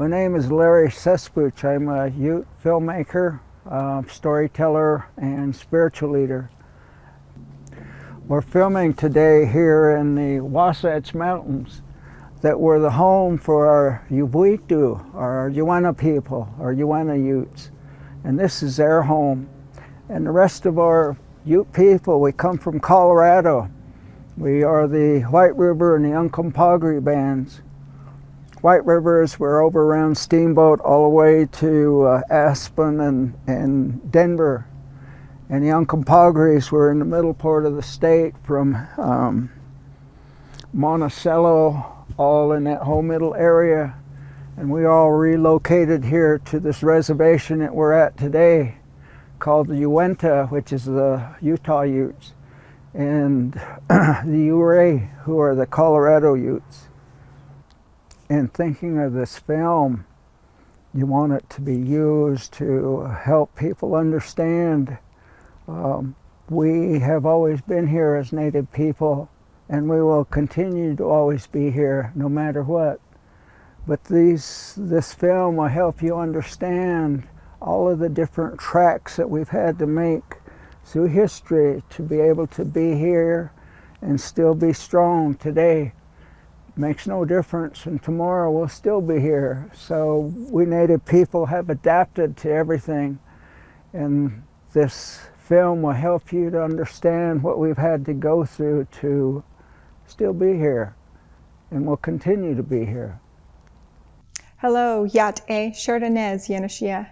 My name is Larry Sespuch. I'm a Ute filmmaker, storyteller, and spiritual leader. We're filming today here in the Wasatch Mountains that were the home for our Yuvuitu, our Yuana people, our Yuana Utes. And this is their home. And the rest of our Ute people, we come from Colorado. We are the White River and the Uncompahgre bands. White Rivers, we're over around Steamboat all the way to Aspen and Denver. And the Uncompahgres were in the middle part of the state from Monticello, all in that whole middle area. And we all relocated here to this reservation that we're at today called the Uinta, which is the Utah Utes, and the Ouray, who are the Colorado Utes. And thinking of this film, you want it to be used to help people understand we have always been here as Native people, and we will continue to always be here no matter what. But this film will help you understand all of the different tracks that we've had to make through history to be able to be here and still be strong today. Makes no difference, and tomorrow we'll still be here. So we Native people have adapted to everything, and this film will help you to understand what we've had to go through to still be here, and we'll continue to be here. Hello, Yat E Sheridanez Yanashia.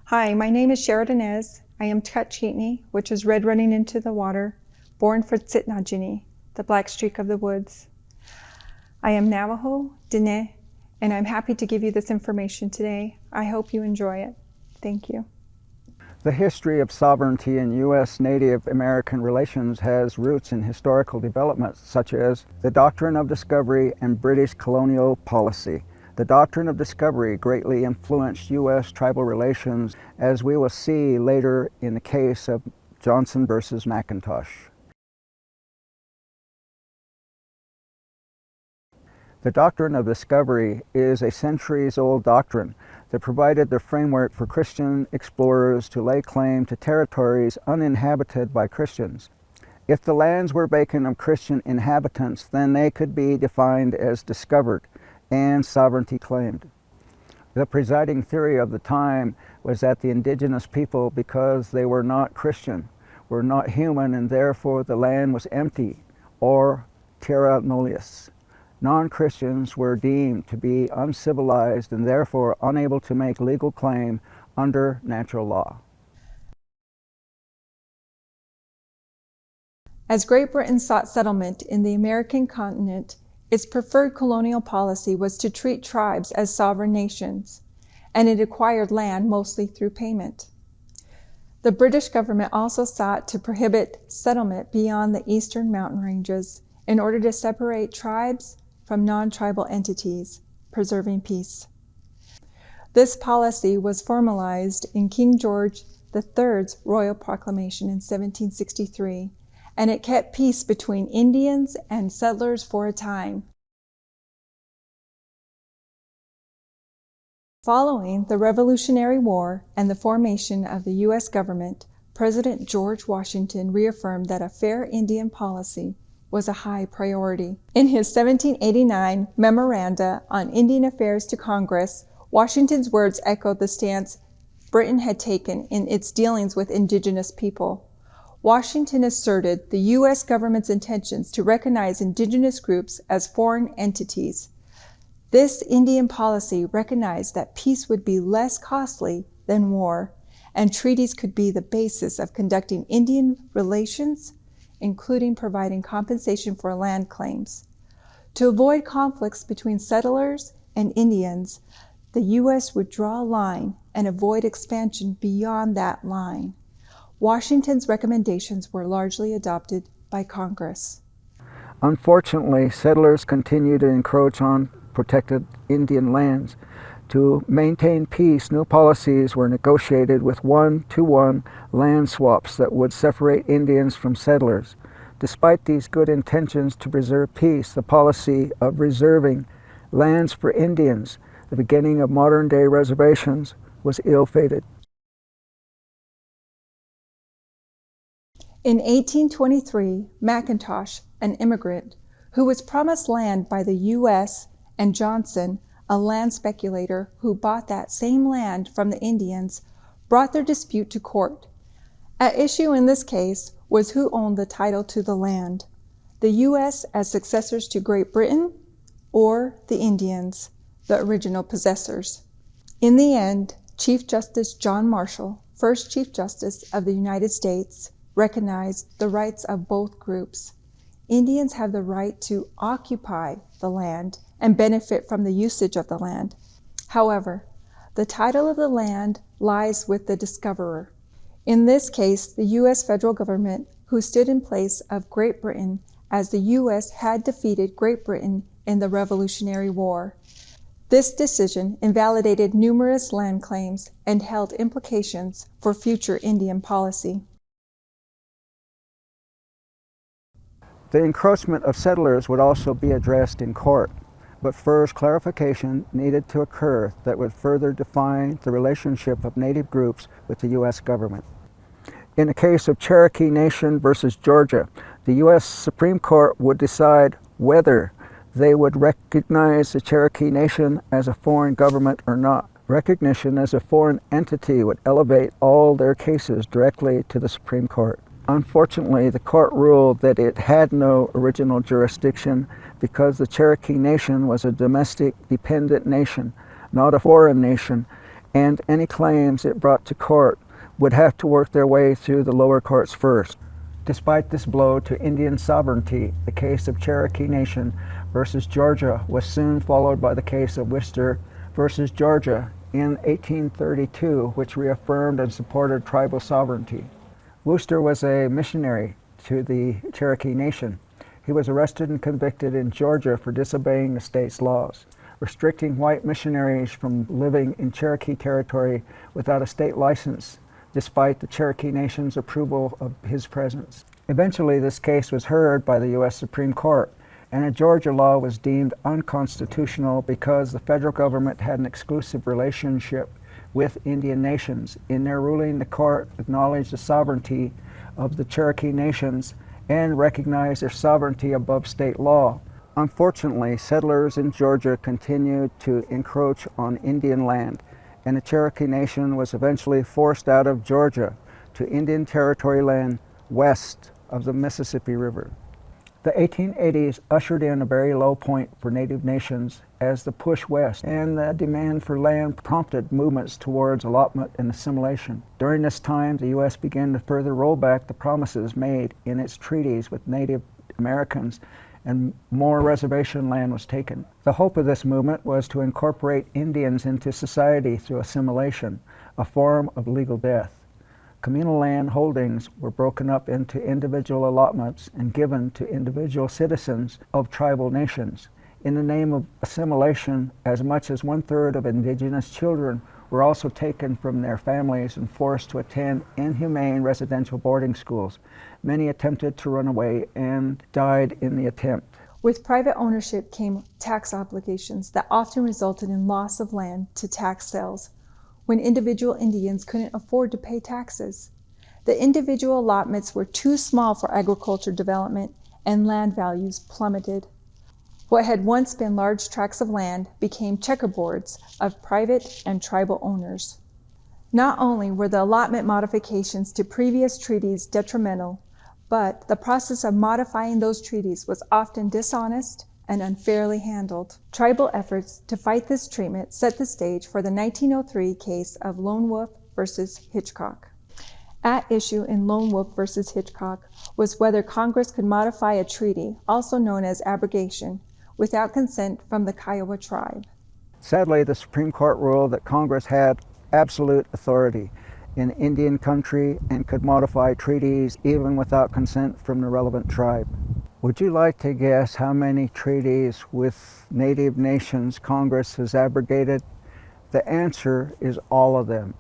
Hi, my name is Sheridanez. I am Tkachitni, which is red running into the water, born for Tsitnajini, the black streak of the woods. I am Navajo, Dene, and I'm happy to give you this information today. I hope you enjoy it. Thank you. The history of sovereignty in U.S. Native American relations has roots in historical developments such as the Doctrine of Discovery and British colonial policy. The Doctrine of Discovery greatly influenced U.S. tribal relations, as we will see later in the case of Johnson versus McIntosh. The Doctrine of Discovery is a centuries-old doctrine that provided the framework for Christian explorers to lay claim to territories uninhabited by Christians. If the lands were vacant of Christian inhabitants, then they could be defined as discovered and sovereignty claimed. The presiding theory of the time was that the indigenous people, because they were not Christian, were not human, and therefore the land was empty, or terra nullius. Non-Christians were deemed to be uncivilized and therefore unable to make legal claim under natural law. As Great Britain sought settlement in the American continent, its preferred colonial policy was to treat tribes as sovereign nations, and it acquired land mostly through payment. The British government also sought to prohibit settlement beyond the eastern mountain ranges in order to separate tribes from non-tribal entities, preserving peace. This policy was formalized in King George III's Royal Proclamation in 1763, and it kept peace between Indians and settlers for a time. Following the Revolutionary War and the formation of the U.S. government, President George Washington reaffirmed that a fair Indian policy was a high priority. In his 1789 Memoranda on Indian Affairs to Congress, Washington's words echoed the stance Britain had taken in its dealings with indigenous people. Washington asserted the U.S. government's intentions to recognize indigenous groups as foreign entities. This Indian policy recognized that peace would be less costly than war, and treaties could be the basis of conducting Indian relations, including providing compensation for land claims. To avoid conflicts between settlers and Indians, the U.S. would draw a line and avoid expansion beyond that line. Washington's recommendations were largely adopted by Congress. Unfortunately, settlers continued to encroach on protected Indian lands. To maintain peace, new policies were negotiated with 1-to-1 land swaps that would separate Indians from settlers. Despite these good intentions to preserve peace, the policy of reserving lands for Indians the beginning of modern-day reservations, was ill-fated. In 1823, McIntosh, an immigrant who was promised land by the U.S., and Johnson, a land speculator who bought that same land from the Indians, brought their dispute to court. At issue in this case was who owned the title to the land, the U.S. as successors to Great Britain, or the Indians, the original possessors. In the end, Chief Justice John Marshall, first Chief Justice of the United States, recognized the rights of both groups. Indians have the right to occupy the land and benefit from the usage of the land. However, the title of the land lies with the discoverer. In this case, the U.S. federal government, who stood in place of Great Britain, as the U.S. had defeated Great Britain in the Revolutionary War. This decision invalidated numerous land claims and held implications for future Indian policy. The encroachment of settlers would also be addressed in court, but first clarification needed to occur that would further define the relationship of Native groups with the U.S. government. In the case of Cherokee Nation versus Georgia, the U.S. Supreme Court would decide whether they would recognize the Cherokee Nation as a foreign government or not. Recognition as a foreign entity would elevate all their cases directly to the Supreme Court. Unfortunately, the court ruled that it had no original jurisdiction because the Cherokee Nation was a domestic dependent nation, not a foreign nation, and any claims it brought to court would have to work their way through the lower courts first. Despite this blow to Indian sovereignty, the case of Cherokee Nation versus Georgia was soon followed by the case of Worcester versus Georgia in 1832, which reaffirmed and supported tribal sovereignty. Worcester was a missionary to the Cherokee Nation. He was arrested and convicted in Georgia for disobeying the state's laws, restricting white missionaries from living in Cherokee territory without a state license, despite the Cherokee Nation's approval of his presence. Eventually, this case was heard by the U.S. Supreme Court, and a Georgia law was deemed unconstitutional because the federal government had an exclusive relationship with Indian nations. In their ruling, the court acknowledged the sovereignty of the Cherokee nations and recognized their sovereignty above state law. Unfortunately, settlers in Georgia continued to encroach on Indian land, and the Cherokee Nation was eventually forced out of Georgia to Indian Territory land west of the Mississippi River. The 1880s ushered in a very low point for Native nations as the push west and the demand for land prompted movements towards allotment and assimilation. During this time, the U.S. began to further roll back the promises made in its treaties with Native Americans, and more reservation land was taken. The hope of this movement was to incorporate Indians into society through assimilation, a form of legal death. Communal land holdings were broken up into individual allotments and given to individual citizens of tribal nations. In the name of assimilation, as much as 1/3 of indigenous children were also taken from their families and forced to attend inhumane residential boarding schools. Many attempted to run away and died in the attempt. With private ownership came tax obligations that often resulted in loss of land to tax sales, when individual Indians couldn't afford to pay taxes. The individual allotments were too small for agriculture development, and land values plummeted. What had once been large tracts of land became checkerboards of private and tribal owners. Not only were the allotment modifications to previous treaties detrimental, but the process of modifying those treaties was often dishonest and unfairly handled. Tribal efforts to fight this treatment set the stage for the 1903 case of Lone Wolf versus Hitchcock. At issue in Lone Wolf versus Hitchcock was whether Congress could modify a treaty, also known as abrogation, without consent from the Kiowa tribe. Sadly, the Supreme Court ruled that Congress had absolute authority in Indian country and could modify treaties even without consent from the relevant tribe. Would you like to guess how many treaties with Native nations Congress has abrogated? The answer is all of them.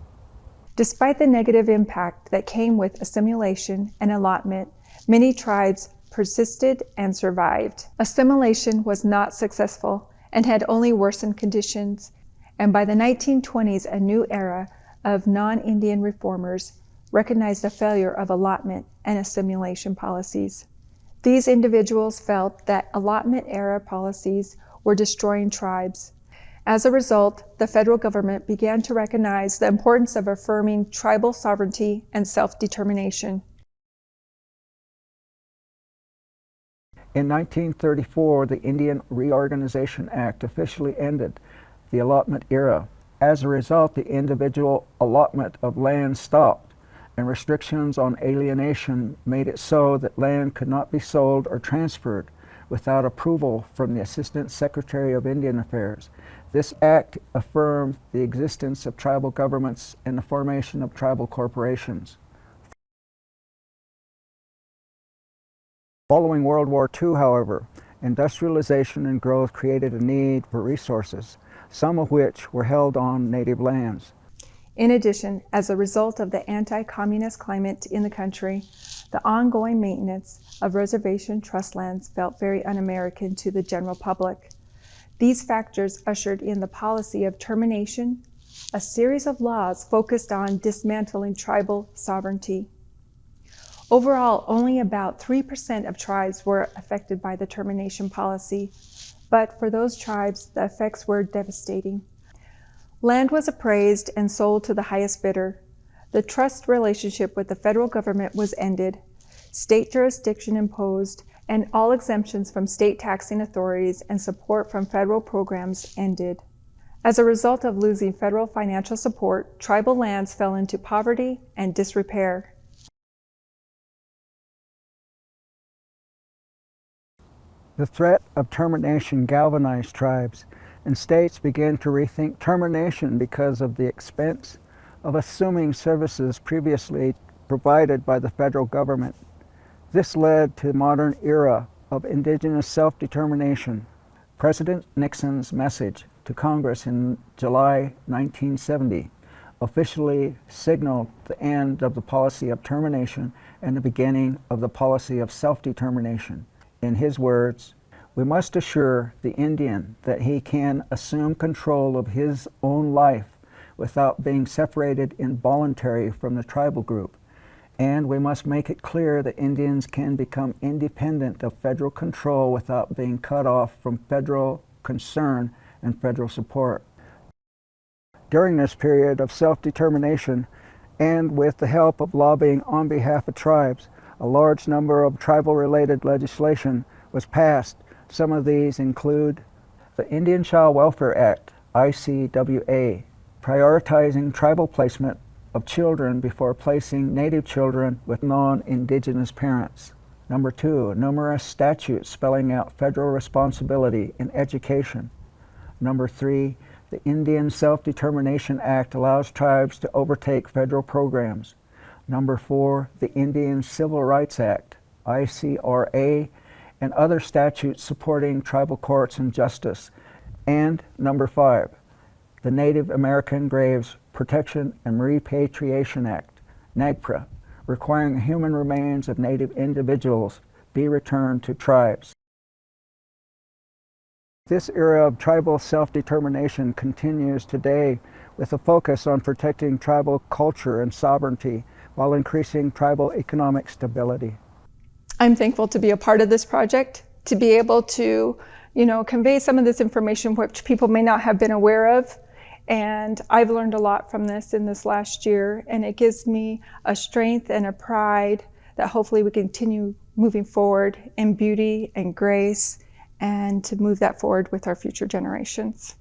Despite the negative impact that came with assimilation and allotment, many tribes persisted and survived. Assimilation was not successful and had only worsened conditions, and by the 1920s, a new era of non-Indian reformers recognized the failure of allotment and assimilation policies. These individuals felt that allotment-era policies were destroying tribes. As a result, the federal government began to recognize the importance of affirming tribal sovereignty and self-determination. In 1934, the Indian Reorganization Act officially ended the allotment era. As a result, the individual allotment of land stopped, and restrictions on alienation made it so that land could not be sold or transferred without approval from the Assistant Secretary of Indian Affairs. This act affirmed the existence of tribal governments and the formation of tribal corporations. Following World War II, however, industrialization and growth created a need for resources, some of which were held on native lands. In addition, as a result of the anti-communist climate in the country, the ongoing maintenance of reservation trust lands felt very un-American to the general public. These factors ushered in the policy of termination, a series of laws focused on dismantling tribal sovereignty. Overall, only about 3% of tribes were affected by the termination policy, but for those tribes, the effects were devastating. Land was appraised and sold to the highest bidder. The trust relationship with the federal government was ended, state jurisdiction imposed, and all exemptions from state taxing authorities and support from federal programs ended. As a result of losing federal financial support, tribal lands fell into poverty and disrepair. The threat of termination galvanized tribes, and states began to rethink termination because of the expense of assuming services previously provided by the federal government. This led to the modern era of indigenous self-determination. President Nixon's message to Congress in July 1970 officially signaled the end of the policy of termination and the beginning of the policy of self-determination. In his words, "We must assure the Indian that he can assume control of his own life without being separated involuntarily from the tribal group. And we must make it clear that Indians can become independent of federal control without being cut off from federal concern and federal support." During this period of self-determination, and with the help of lobbying on behalf of tribes, a large number of tribal-related legislation was passed. Some of these include the Indian Child Welfare Act, ICWA, prioritizing tribal placement of children before placing native children with non-indigenous parents. Number 2, numerous statutes spelling out federal responsibility in education. Number 3, the Indian Self-Determination Act allows tribes to overtake federal programs. Number 4, the Indian Civil Rights Act, ICRA, and other statutes supporting tribal courts and justice. And number 5, the Native American Graves Protection and Repatriation Act, NAGPRA, requiring human remains of Native individuals be returned to tribes. This era of tribal self-determination continues today with a focus on protecting tribal culture and sovereignty while increasing tribal economic stability. I'm thankful to be a part of this project, to be able to, convey some of this information which people may not have been aware of. And I've learned a lot from this in this last year, and it gives me a strength and a pride that hopefully we continue moving forward in beauty and grace, and to move that forward with our future generations.